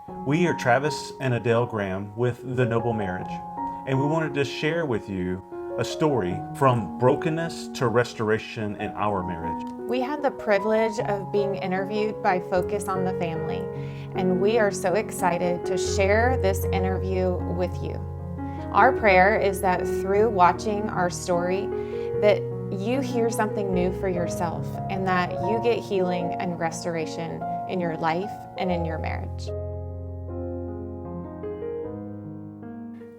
We are Travis and Adelle Graham with The Noble Marriage, and we wanted to share with you a story from brokenness to restoration in our marriage. We had the privilege of being interviewed by Focus on the Family, and we are so excited to share this interview with you. Our prayer is that through watching our story, that you hear something new for yourself and that you get healing and restoration in your life and in your marriage.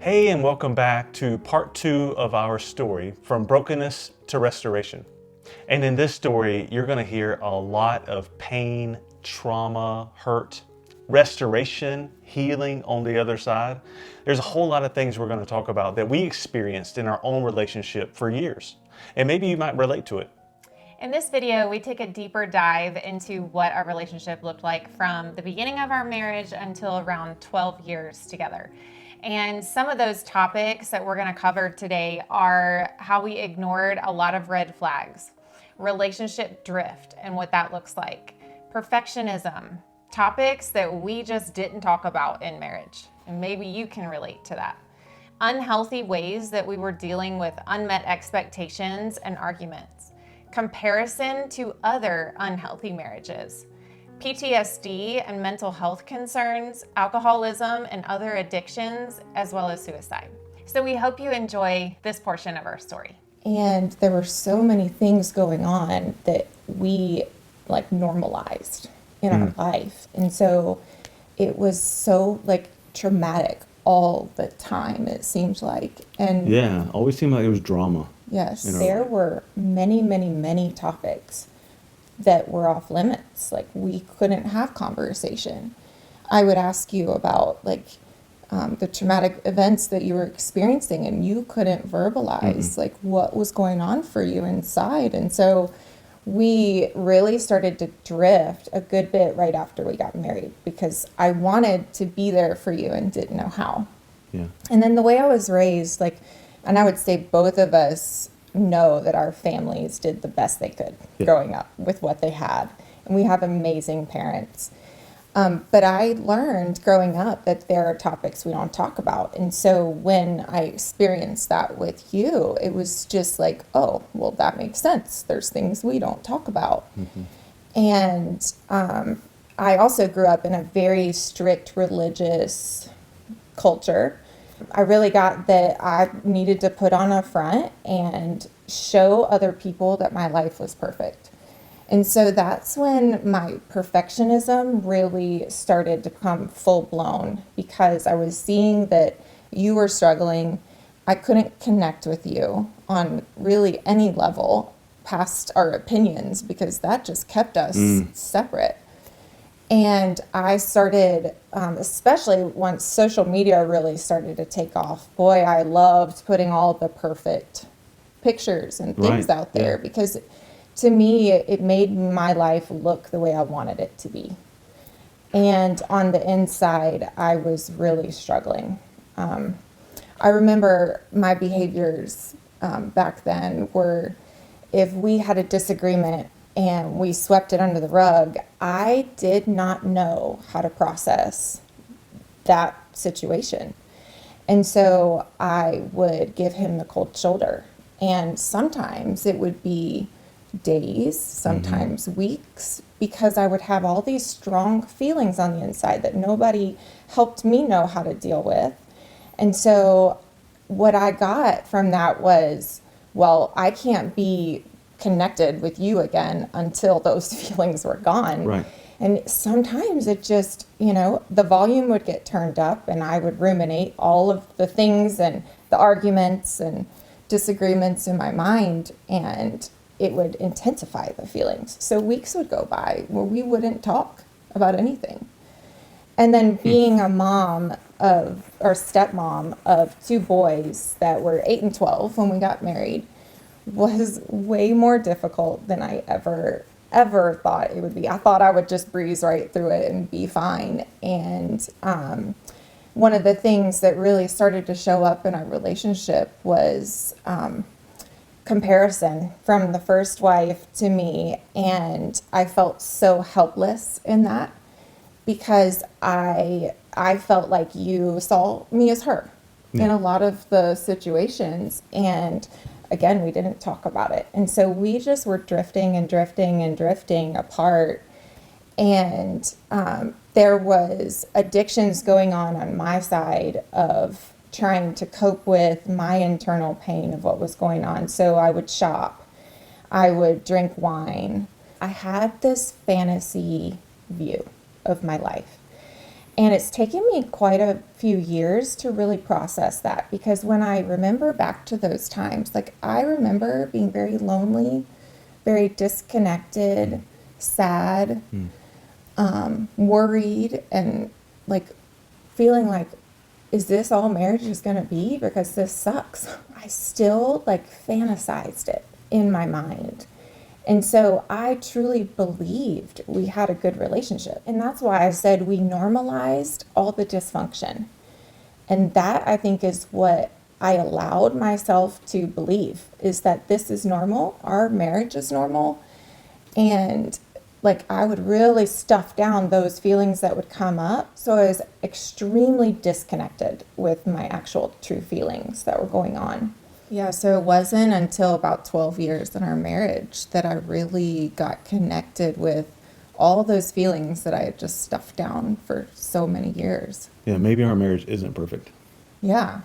Hey, and welcome back to part 2 of our story, From Brokenness to Restoration. And in this story, you're going to hear a lot of pain, trauma, hurt, restoration, healing on the other side. There's a whole lot of things we're going to talk about that we experienced in our own relationship for years. And maybe you might relate to it. In this video, we take a deeper dive into what our relationship looked like from the beginning of our marriage until around 12 years together. And some of those topics that we're going to cover today are how we ignored a lot of red flags, relationship drift and what that looks like, perfectionism, topics that we just didn't talk about in marriage. And maybe you can relate to that. Unhealthy ways that we were dealing with unmet expectations and arguments, comparison to other unhealthy marriages, PTSD and mental health concerns, alcoholism and other addictions, as well as suicide. So we hope you enjoy this portion of our story. And there were so many things going on that we normalized in our life. And so it was so traumatic all the time, it seemed like. And yeah, always seemed like it was drama. Yes, there were many, many, many topics that were off limits. Like, we couldn't have conversation. I would ask you about the traumatic events that you were experiencing, and you couldn't verbalize what was going on for you inside. And so we really started to drift a good bit right after we got married, because I wanted to be there for you and didn't know how. Yeah. And then the way I was raised, and I would say both of us know that our families did the best they could growing up with what they had. And we have amazing parents. But I learned growing up that there are topics we don't talk about. And so when I experienced that with you, it was just oh, well, that makes sense. There's things we don't talk about. And I also grew up in a very strict religious culture. I really got that I needed to put on a front and show other people that my life was perfect. And so that's when my perfectionism really started to come full blown, because I was seeing that you were struggling. I couldn't connect with you on really any level past our opinions, because that just kept us separate. And I started, especially once social media really started to take off, boy, I loved putting all the perfect pictures and things out there, because to me, it made my life look the way I wanted it to be. And on the inside, I was really struggling. I remember my behaviors back then were, if we had a disagreement and we swept it under the rug, I did not know how to process that situation. And so I would give him the cold shoulder. And sometimes it would be days, sometimes weeks, because I would have all these strong feelings on the inside that nobody helped me know how to deal with. And so what I got from that was, well, I can't be connected with you again until those feelings were gone. Right. And sometimes it just, the volume would get turned up and I would ruminate all of the things and the arguments and disagreements in my mind, and it would intensify the feelings. So weeks would go by where we wouldn't talk about anything. And then being a stepmom of 2 boys that were 8 and 12 when we got married was way more difficult than I ever thought it would be. I thought I would just breeze right through it and be fine. And one of the things that really started to show up in our relationship was comparison from the first wife to me. And I felt so helpless in that. because I felt like you saw me as her in a lot of the situations. And again, we didn't talk about it. And so we just were drifting and drifting and drifting apart. And there was addictions going on my side of trying to cope with my internal pain of what was going on. So I would shop, I would drink wine. I had this fantasy view of my life. And it's taken me quite a few years to really process that, because when I remember back to those times, like I remember being very lonely, very disconnected, sad, worried, and like feeling like, is this all marriage is going to be? Because this sucks. I still like fantasized it in my mind. And so I truly believed we had a good relationship. And that's why I said we normalized all the dysfunction. And that, I think, is what I allowed myself to believe, is that this is normal. Our marriage is normal. And like I would really stuff down those feelings that would come up. So I was extremely disconnected with my actual true feelings that were going on. Yeah, so it wasn't until about 12 years in our marriage that I really got connected with all those feelings that I had just stuffed down for so many years. Yeah, maybe our marriage isn't perfect. Yeah.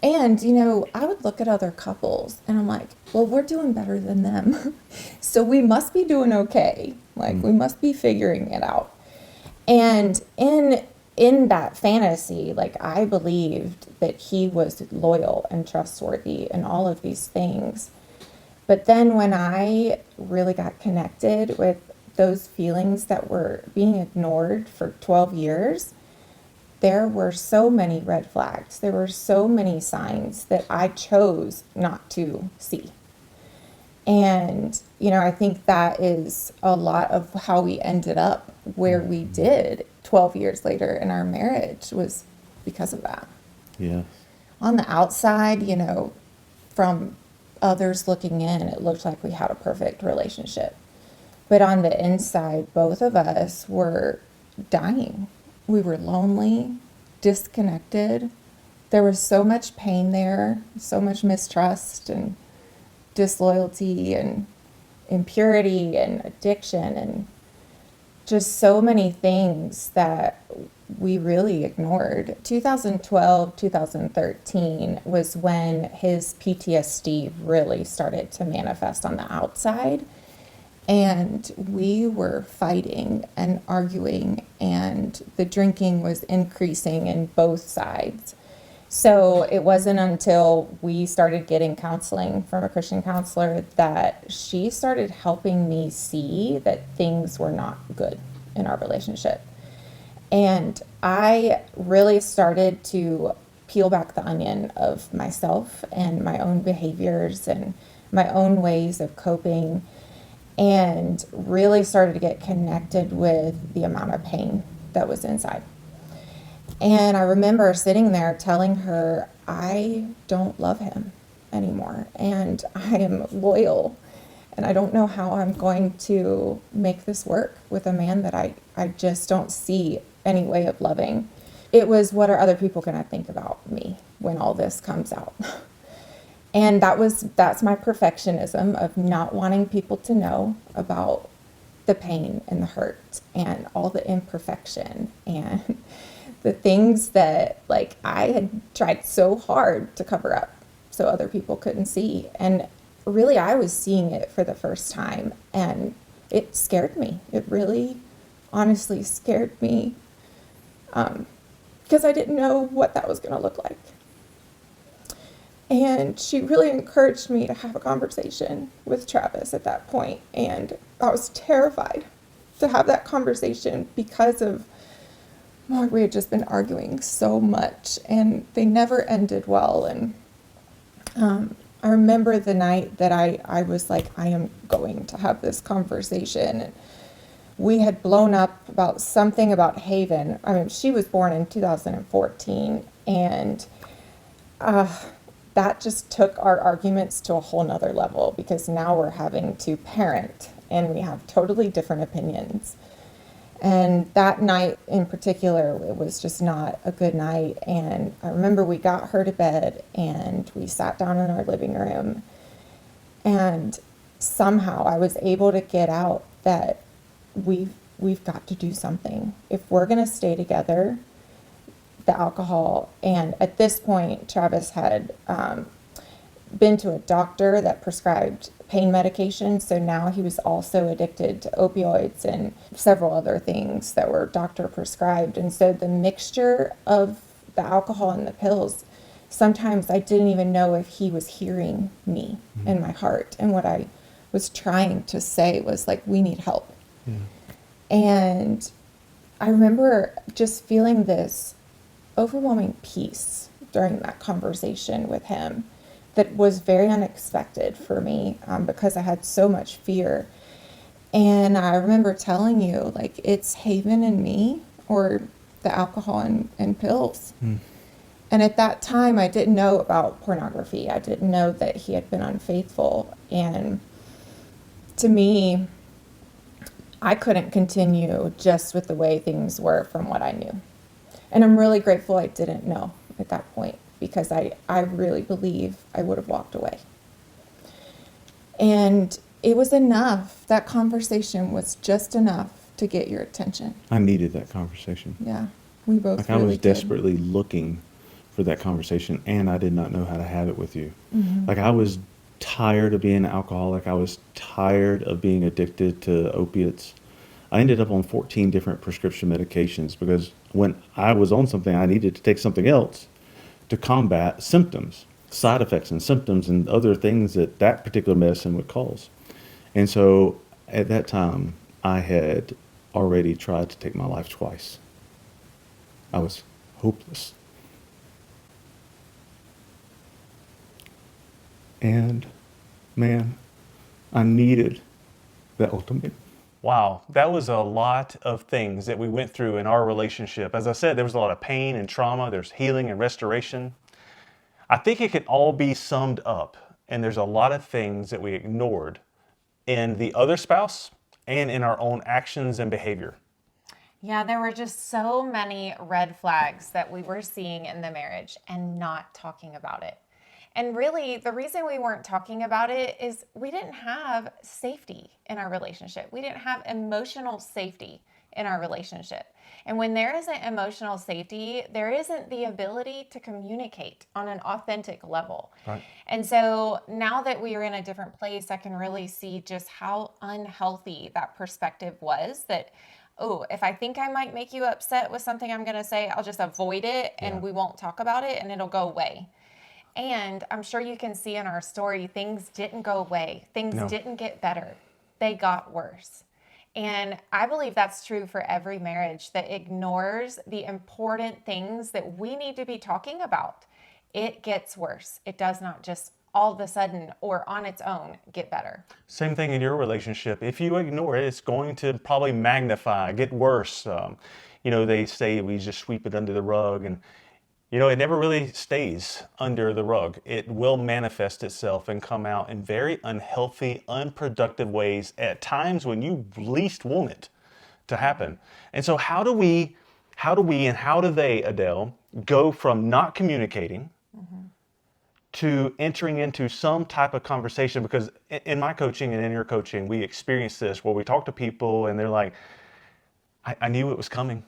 And, you know, I would look at other couples and I'm like, well, we're doing better than them. So we must be doing okay. Like, we must be figuring it out. And in that fantasy, like I believed that he was loyal and trustworthy and all of these things. But then when I really got connected with those feelings that were being ignored for 12 years, there were so many red flags. There were so many signs that I chose not to see. And, you know, I think that is a lot of how we ended up where we did 12 years later in our marriage, was because of that. Yeah. On the outside, you know, from others looking in, it looked like we had a perfect relationship. But on the inside, both of us were dying. We were lonely, disconnected. There was so much pain there, so much mistrust and disloyalty and impurity and addiction and just so many things that we really ignored. 2012, 2013 was when his PTSD really started to manifest on the outside. And we were fighting and arguing, and the drinking was increasing in both sides. So it wasn't until we started getting counseling from a Christian counselor that she started helping me see that things were not good in our relationship. And I really started to peel back the onion of myself and my own behaviors and my own ways of coping, and really started to get connected with the amount of pain that was inside. And I remember sitting there telling her, I don't love him anymore, and I am loyal, and I don't know how I'm going to make this work with a man that I just don't see any way of loving. It was, what are other people going to think about me when all this comes out? And that's my perfectionism of not wanting people to know about the pain and the hurt and all the imperfection and the things that like I had tried so hard to cover up so other people couldn't see. And really I was seeing it for the first time, and it scared me. It really honestly scared me, because I didn't know what that was going to look like. And she really encouraged me to have a conversation with Travis at that point. And I was terrified to have that conversation because of, we had just been arguing so much and they never ended well. And I remember the night that I was like, I am going to have this conversation. And we had blown up about something about Haven. I mean, she was born in 2014, and that just took our arguments to a whole nother level, because now we're having to parent and we have totally different opinions. And that night in particular, it was just not a good night. And I remember we got her to bed and we sat down in our living room. And somehow I was able to get out that we've got to do something. If we're going to stay together, the alcohol, and at this point, Travis had been to a doctor that prescribed pain medication. So now he was also addicted to opioids and several other things that were doctor prescribed. And so the mixture of the alcohol and the pills, sometimes I didn't even know if he was hearing me in my heart. And what I was trying to say was like, we need help. And I remember just feeling this overwhelming peace during that conversation with him that was very unexpected for me, because I had so much fear. And I remember telling you, like, it's Haven and me or the alcohol and pills. And at that time, I didn't know about pornography. I didn't know that he had been unfaithful. And to me, I couldn't continue just with the way things were from what I knew. And I'm really grateful I didn't know at that point, because I really believe I would have walked away. And it was enough. That conversation was just enough to get your attention. I needed that conversation. Yeah, we both Like really I was did. desperately looking for that conversation, and I did not know how to have it with you. Like I was tired of being an alcoholic. I was tired of being addicted to opiates. I ended up on 14 different prescription medications because when I was on something, I needed to take something else to combat symptoms, side effects and symptoms and other things that that particular medicine would cause. And so at that time, I had already tried to take my life twice. I was hopeless. And man, I needed that ultimate. Wow, that was a lot of things that we went through in our relationship. As I said, there was a lot of pain and trauma, there's healing and restoration. I think it can all be summed up, and there's a lot of things that we ignored in the other spouse and in our own actions and behavior. Yeah, there were just so many red flags that we were seeing in the marriage and not talking about it. And really, the reason we weren't talking about it is we didn't have safety in our relationship. We didn't have emotional safety in our relationship. And when there isn't emotional safety, there isn't the ability to communicate on an authentic level. Right. And so now that we are in a different place, I can really see just how unhealthy that perspective was, that oh, if I think I might make you upset with something I'm going to say, I'll just avoid it and we won't talk about it and it'll go away. And I'm sure you can see in our story, things didn't go away. Things didn't get better. They got worse. And I believe that's true for every marriage that ignores the important things that we need to be talking about. It gets worse. It does not just all of a sudden or on its own get better. Same thing in your relationship. If you ignore it, it's going to probably magnify, get worse. They say we just sweep it under the rug, and it never really stays under the rug. It will manifest itself and come out in very unhealthy, unproductive ways at times when you least want it to happen. And so how do we and how do they, Adele, go from not communicating to entering into some type of conversation? Because in my coaching and in your coaching, we experience this where we talk to people and they're like, I knew it was coming.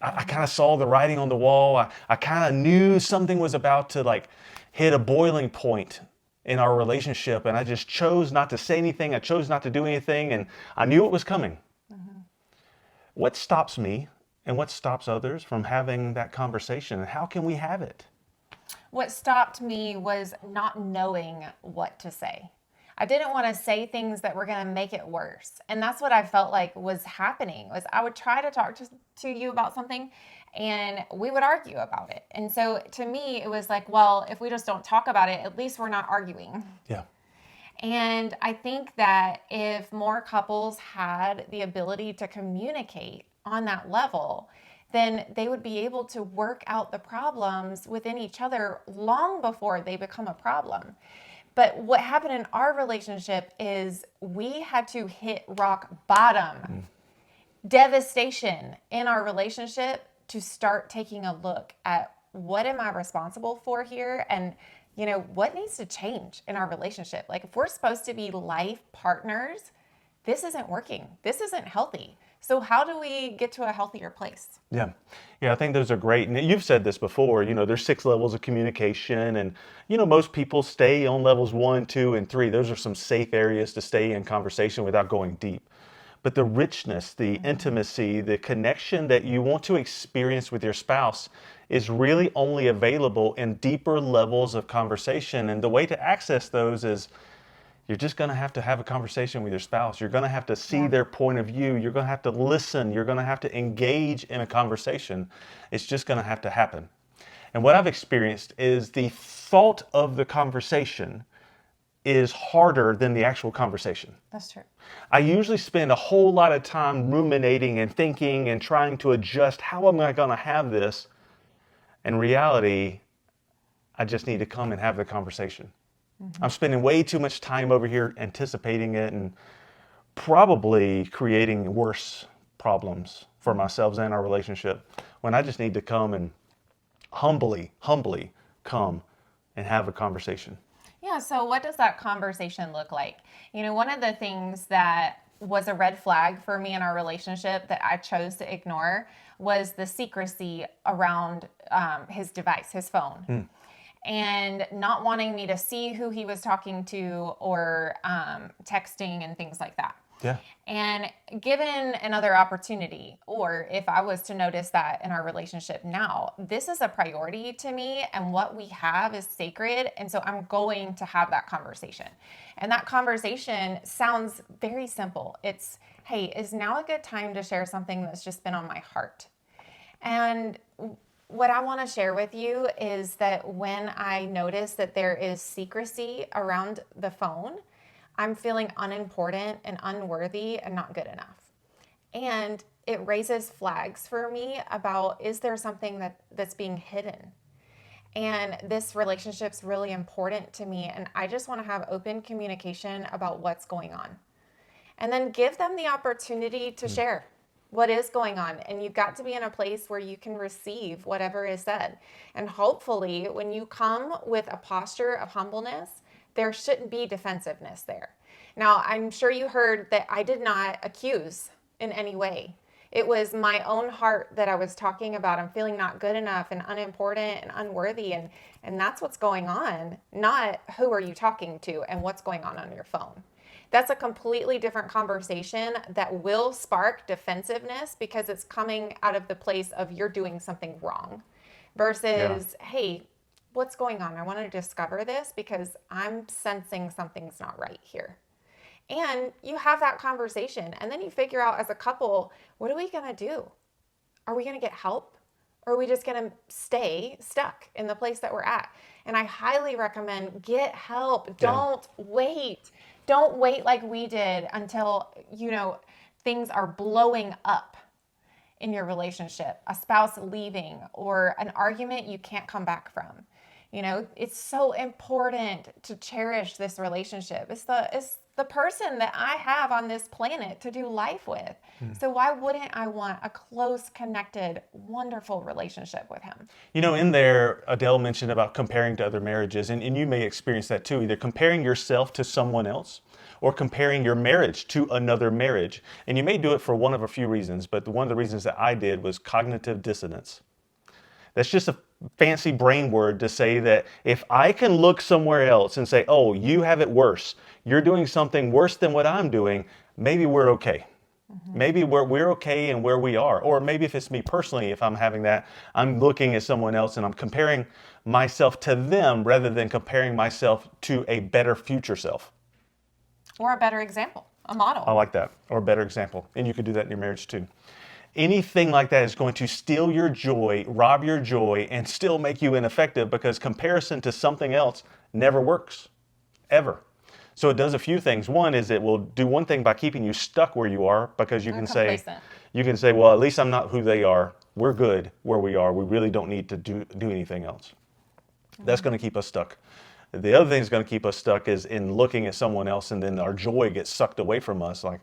I kind of saw the writing on the wall. I kind of knew something was about to hit a boiling point in our relationship, and I just chose not to say anything. I chose not to do anything, and I knew it was coming. What stops me and what stops others from having that conversation, and how can we have it? What stopped me was not knowing what to say. I didn't want to say things that were going to make it worse. And that's what I felt like was happening. Was I would try to talk to you about something and we would argue about it. And so to me, it was like, well, if we just don't talk about it, at least we're not arguing. Yeah. And I think that if more couples had the ability to communicate on that level, then they would be able to work out the problems within each other long before they become a problem. But what happened in our relationship is we had to hit rock bottom devastation in our relationship to start taking a look at what am I responsible for here, and what needs to change in our relationship. Like, if we're supposed to be life partners, this isn't working. This isn't healthy. So how do we get to a healthier place? Yeah. Yeah, I think those are great. And you've said this before, there's 6 levels of communication. And, most people stay on levels 1, 2, and 3. Those are some safe areas to stay in conversation without going deep. But the richness, the intimacy, the connection that you want to experience with your spouse is really only available in deeper levels of conversation. And the way to access those is you're just going to have a conversation with your spouse. You're going to have to see their point of view. You're going to have to listen. You're going to have to engage in a conversation. It's just going to have to happen. And what I've experienced is the thought of the conversation is harder than the actual conversation. That's true. I usually spend a whole lot of time ruminating and thinking and trying to adjust, how am I going to have this? In reality, I just need to come and have the conversation. I'm spending way too much time over here anticipating it and probably creating worse problems for myself and our relationship, when I just need to come and humbly come and have a conversation. Yeah, so what does that conversation look like? One of the things that was a red flag for me in our relationship that I chose to ignore was the secrecy around his device, his phone. And not wanting me to see who he was talking to, or texting and things like that. Yeah. And given another opportunity, or if I was to notice that in our relationship now, this is a priority to me, and what we have is sacred. And so I'm going to have that conversation. And that conversation sounds very simple. It's, hey, is now a good time to share something that's just been on my heart? And what I want to share with you is that when I notice that there is secrecy around the phone, I'm feeling unimportant and unworthy and not good enough. And it raises flags for me about, is there something that's being hidden? And this relationship's really important to me, and I just want to have open communication about what's going on. And then give them the opportunity to share what is going on. And you've got to be in a place where you can receive whatever is said. And hopefully, when you come with a posture of humbleness, there shouldn't be defensiveness there. Now, I'm sure you heard that I did not accuse in any way. It was my own heart that I was talking about. I'm feeling not good enough and unimportant and unworthy. And that's what's going on, not who are you talking to and what's going on your phone. That's a completely different conversation that will spark defensiveness, because it's coming out of the place of you're doing something wrong versus, hey, what's going on? I want to discover this because I'm sensing something's not right here. And you have that conversation, and then you figure out as a couple, what are we going to do? Are we going to get help? Or are we just going to stay stuck in the place that we're at? And I highly recommend get help. Don't wait. Don't wait like we did until, things are blowing up in your relationship, a spouse leaving, or an argument you can't come back from. It's so important to cherish this relationship. It's the person that I have on this planet to do life with. So why wouldn't I want a close, connected, wonderful relationship with him? In there, Adele mentioned about comparing to other marriages, and you may experience that too, either comparing yourself to someone else or comparing your marriage to another marriage. And you may do it for one of a few reasons, but one of the reasons that I did was cognitive dissonance. That's just a fancy brain word to say that if I can look somewhere else and say, oh, you have it worse, you're doing something worse than what I'm doing, maybe we're okay. Maybe we're okay in where we are. Or maybe if it's me personally, if I'm having that, I'm looking at someone else and I'm comparing myself to them rather than comparing myself to a better future self. Or a better example, a model. I like that. Or a better example. And you could do that in your marriage too. Anything like that is going to steal your joy, rob your joy, and still make you ineffective, because comparison to something else never works, ever. So it does a few things. One is it will do one thing by keeping you stuck where you are, because you can say, well, at least I'm not who they are. We're good where we are. We really don't need to do anything else. That's going to keep us stuck. The other thing that's going to keep us stuck is in looking at someone else, and then our joy gets sucked away from us. Like,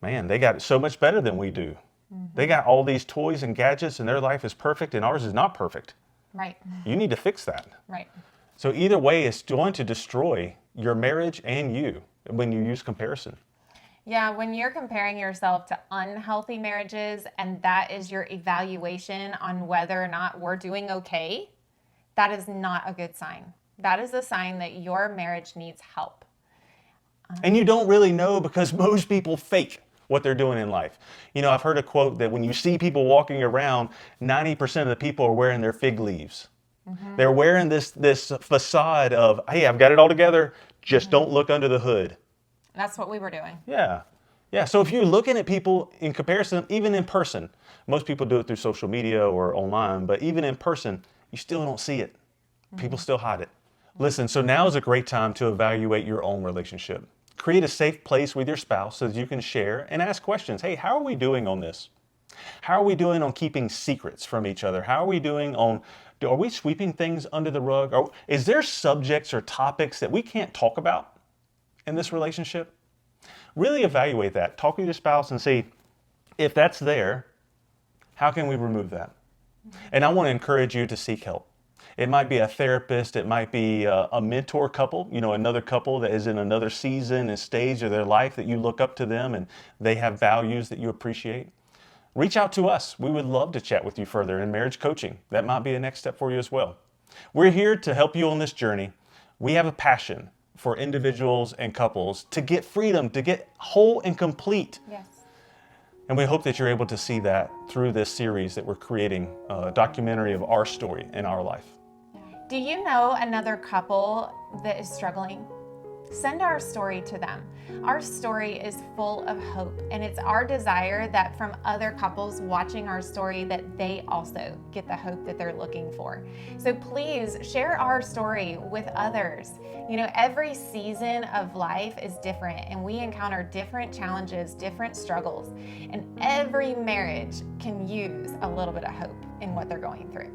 man, they got it so much better than we do. They got all these toys and gadgets and their life is perfect and ours is not perfect. Right. You need to fix that. Right. So either way, it's going to destroy your marriage and you when you use comparison. Yeah, when you're comparing yourself to unhealthy marriages and that is your evaluation on whether or not we're doing okay, that is not a good sign. That is a sign that your marriage needs help. And you don't really know because most people fake what they're doing in life. You know, I've heard a quote that when you see people walking around, 90% of the people are wearing their fig leaves. They're wearing this facade of, hey, I've got it all together, just don't look under the hood. That's what we were doing. Yeah. Yeah. So if you're looking at people in comparison, even in person, most people do it through social media or online, but even in person, you still don't see it. People still hide it. Listen, so now is a great time to evaluate your own relationship. Create a safe place with your spouse so that you can share and ask questions. Hey, how are we doing on this? How are we doing on keeping secrets from each other? How are we doing on, are we sweeping things under the rug? Or is there subjects or topics that we can't talk about in this relationship? Really evaluate that. Talk with your spouse and see if that's there, how can we remove that? And I want to encourage you to seek help. It might be a therapist, it might be a mentor couple, you know, another couple that is in another season and stage of their life that you look up to them and they have values that you appreciate. Reach out to us. We would love to chat with you further in marriage coaching. That might be a next step for you as well. We're here to help you on this journey. We have a passion for individuals and couples to get freedom, to get whole and complete. Yes. And we hope that you're able to see that through this series that we're creating, a documentary of our story in our life. Do you know another couple that is struggling? Send our story to them. Our story is full of hope, and it's our desire that from other couples watching our story that they also get the hope that they're looking for. So please share our story with others. You know, every season of life is different, and we encounter different challenges, different struggles, and every marriage can use a little bit of hope in what they're going through.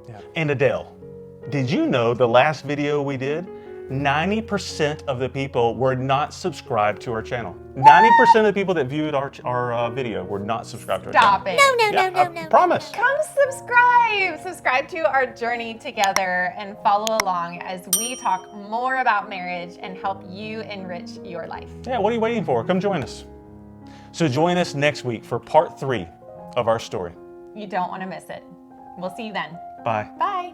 Yeah. And Adele, did you know the last video we did, 90% of the people were not subscribed to our channel. 90% of the people that viewed our video were not subscribed to our Stop channel. it. No. Promise. Come subscribe. Subscribe to our journey together and follow along as we talk more about marriage and help you enrich your life. Yeah, what are you waiting for? Come join us. So join us next week for part 3 of our story. You don't want to miss it. We'll see you then. Bye. Bye.